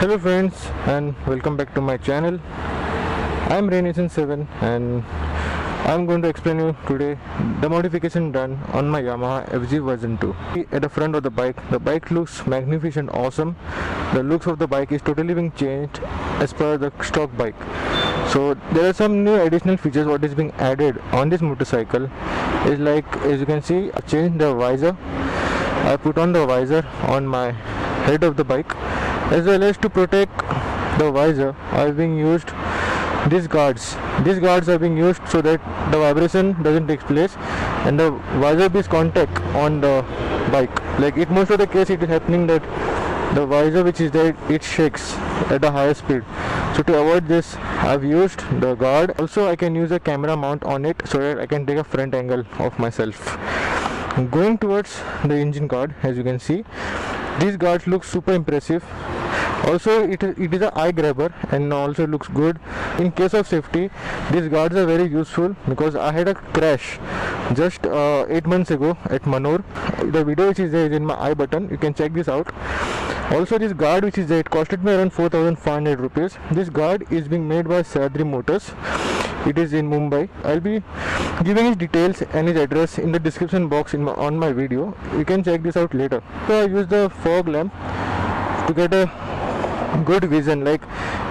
Hello friends and welcome back to my channel. I am Reynation7 and I am going to explain you today the modification done on my Yamaha Fzv2. At the front of the bike looks magnificent, awesome. The looks of the bike is totally being changed as per the stock bike. So there are some new additional features what is being added on this motorcycle. Is like, as you can see, I changed the visor. I put on the visor on my head of the bike, as well as to protect the visor I've been used these guards. These guards are being used so that the vibration doesn't take place and the visor is contact on the bike. Like it most of the case it is happening that the visor which is there, it shakes at a higher speed. So to avoid this, I've used the guard. Also I can use a camera mount on it so that I can take a front angle of myself. Going towards the engine guard, as you can see, these guards look super impressive. Also it is an eye grabber and also looks good. In case of safety, these guards are very useful because I had a crash just 8 months ago at Manor. The video which is there is in my I button, you can check this out. Also this guard which is there, it costed me around 4,500 rupees. This guard is being made by Sahyadri Motors. It is in Mumbai. I'll be giving his details and his address in the description box on my video. You can check this out later. So I use the fog lamp to get a good vision. Like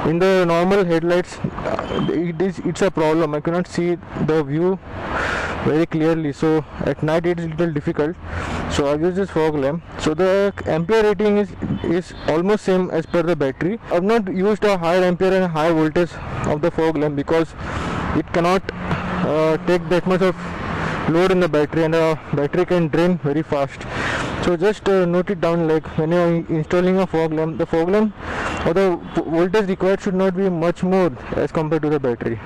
in the normal headlights, it's a problem. I cannot see the view very clearly. So at night it is a little difficult. So I use this fog lamp. So the ampere rating is almost same as per the battery. I've not used a higher ampere and high voltage of the fog lamp because it cannot take that much of load in the battery, and the battery can drain very fast. So just note it down, like when you are installing a fog lamp, the fog lamp or the voltage required should not be much more as compared to the battery.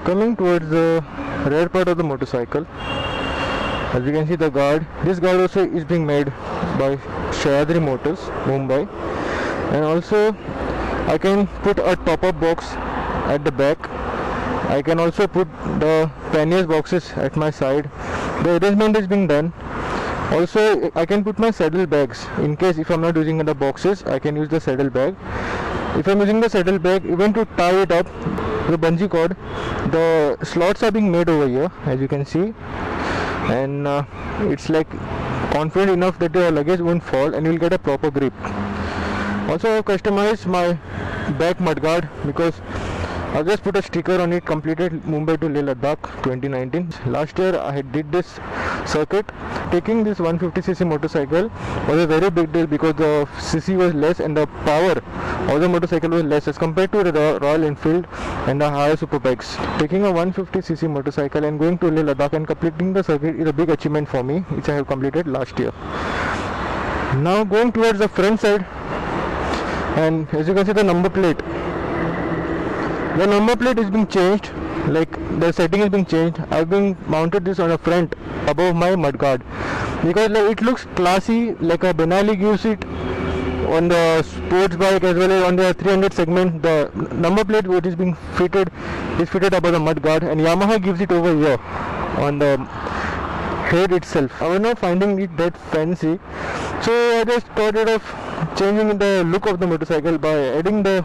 Coming towards the rear part of the motorcycle, as you can see the guard, this guard also is being made by Sahyadri Motors, Mumbai. And also I can put a top-up box at the back. I can also put the panniers boxes at my side. The arrangement is being done. Also I can put my saddle bags. In case if I'm not using the boxes, I can use the saddle bag. If I'm using the saddle bag, even to tie it up, the bungee cord, the slots are being made over here, as you can see. And it's like confident enough that your luggage won't fall and you'll get a proper grip. Also I've customized my back mudguard because I just put a sticker on it, completed Mumbai to Leh Ladakh 2019. Last year I did this circuit. Taking this 150cc motorcycle was a very big deal because the cc was less and the power of the motorcycle was less as compared to the Royal Enfield and the higher super bikes. Taking a 150cc motorcycle and going to Leh Ladakh and completing the circuit is a big achievement for me, which I have completed last year. Now going towards the front side, and as you can see the number plate. The number plate is being changed, like the setting is being changed. I've been mounted this on the front above my mudguard because like, it looks classy, like a Benelli gives it on the sports bike as well as on the 300 segment. The number plate which is being fitted is fitted above the mudguard, and Yamaha gives it over here on the head itself. I was not finding it that fancy, so I just thought of changing the look of the motorcycle by adding the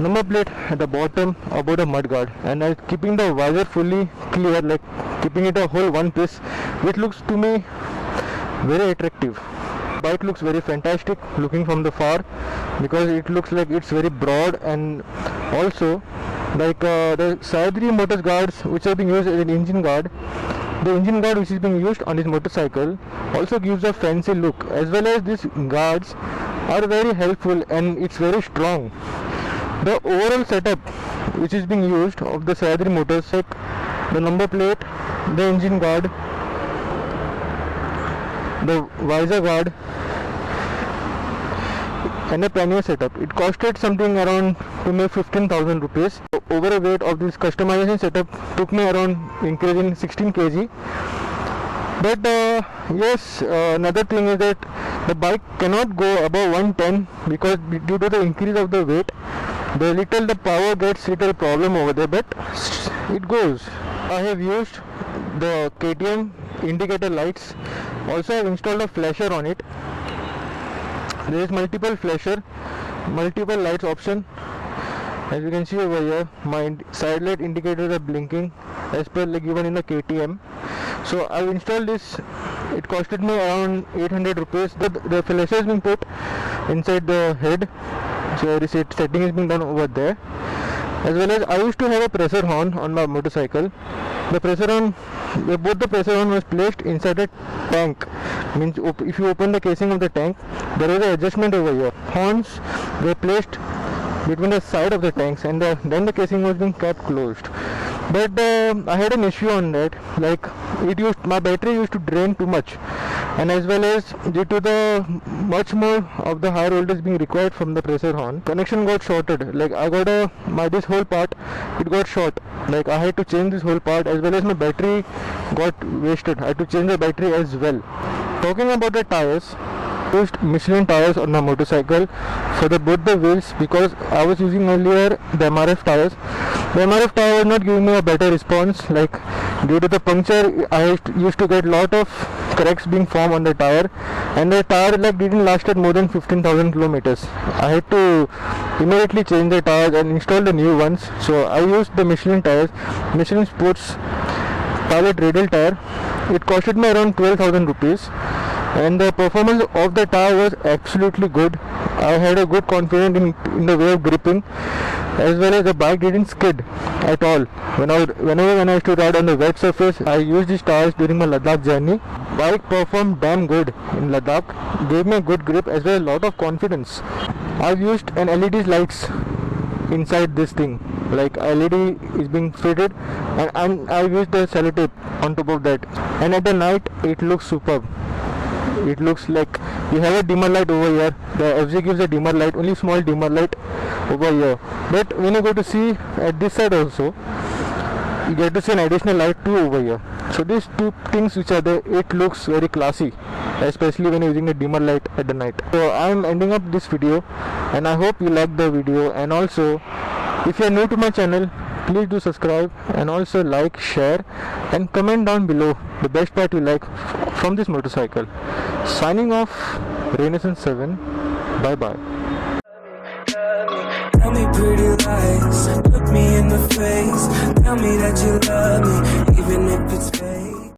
number plate at the bottom above the mudguard and keeping the visor fully clear, like keeping it a whole one piece, which looks to me very attractive. Bike looks very fantastic looking from the far because it looks like it's very broad, and also like the Sahyadri Motors guards which are being used as an engine guard. The engine guard which is being used on this motorcycle also gives a fancy look, as well as these guards are very helpful and it's very strong. The overall setup which is being used of the Sahyadri Motors, like the number plate, the engine guard, the visor guard and the pannier setup, it costed something around to me 15,000 rupees. Over a weight of this customization setup took me around increasing 16 kg. But yes, another thing is that the bike cannot go above 110 because due to the increase of the weight, the power gets little problem over there, but it goes. I have used the KTM indicator lights. Also I have installed a flasher on it. There is multiple flasher multiple lights option. As you can see over here, my side light indicators are blinking as per like given in the KTM. So I've installed this. It costed me around 800 rupees. The flasher has been put inside the head, so the setting is being done over there. As well as I used to have a pressure horn on my motorcycle. The pressure horn, both the pressure horn was placed inside a tank. Means if you open the casing of the tank, there is an adjustment over here. Horns were placed between the side of the tanks, and then the casing was being kept closed. But I had an issue on that, like my battery used to drain too much, and as well as due to the much more of the higher voltage being required from the pressure horn, connection got shorted. Like I got this whole part, it got short. Like I had to change this whole part, as well as my battery got wasted. I had to change the battery as well. Talking about the tires, I used Michelin tires on my motorcycle for both the wheels, because I was using earlier the MRF tires. The MRF tire was not giving me a better response. Like due to the puncture, I used to get lot of cracks being formed on the tire, and the tire like didn't lasted more than 15,000 kilometers. I had to immediately change the tires and install the new ones. So I used the Michelin tires, Michelin Sports Pilot Radial tire. It costed me around 12,000 rupees. And the performance of the tire was absolutely good. I had a good confidence in the way of gripping, as well as the bike didn't skid at all. Whenever when I used to ride on the wet surface, I used these tires during my Ladakh journey. Bike performed damn good in Ladakh, gave me a good grip as well as a lot of confidence. I've used an LED lights inside this thing, like LED is being fitted, and I used the sellotape on top of that, and at the night it looks superb. It looks like you have a dimmer light over here. The Fzv gives a dimmer light, only small dimmer light over here. But when you go to see at this side also, you get to see an additional light too over here. So these two things which are there, it looks very classy, especially when using a dimmer light at the night. So I am ending up this video, and I hope you like the video. And also, if you are new to my channel, please do subscribe, and also like, share and comment down below the best part you like from this motorcycle. Signing off, Reynation7. Bye bye. Tell me pretty lies, look me in the face, tell me that you love me, even if it's fake.